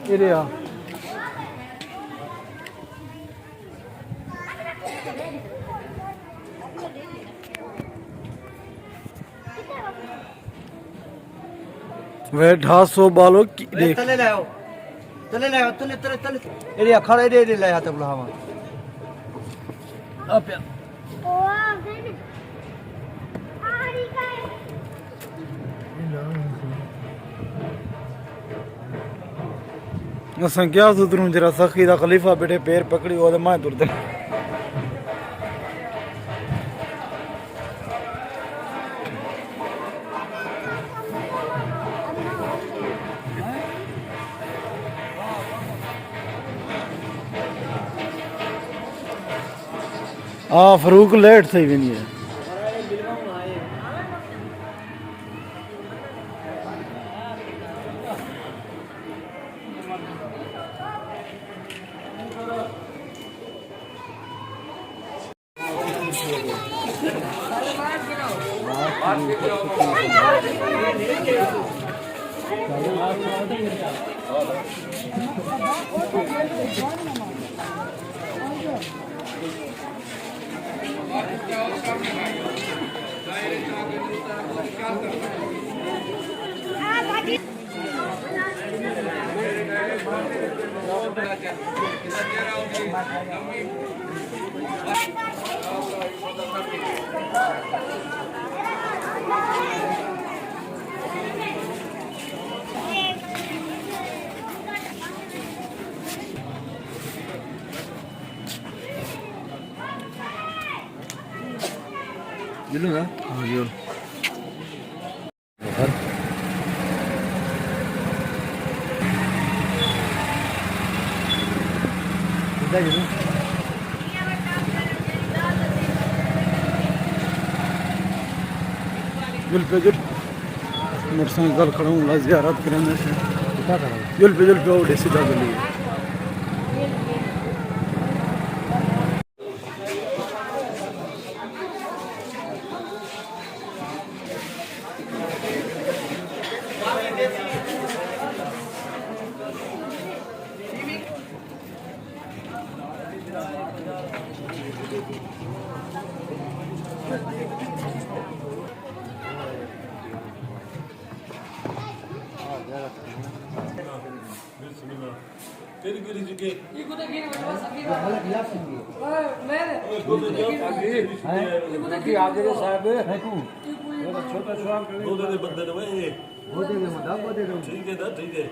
이래요. वे 250 बालों की देख तले ले आओ तले एरिया खड़े एरिया ले आते बुलावा अब असां क्या सुधरूं जरा सखी दा खलीफा बैठे पैर पकड़ी ओदे मां तुरदे फरूक लेट थी वेंदी है मिलूंगा हाँ जी जुल पे जुल मोटरसाइकिल खड़ा हूँ ज़ियारत करने से जुल पे उड़े सीधा गली छोटा बंदे ने ठीक है।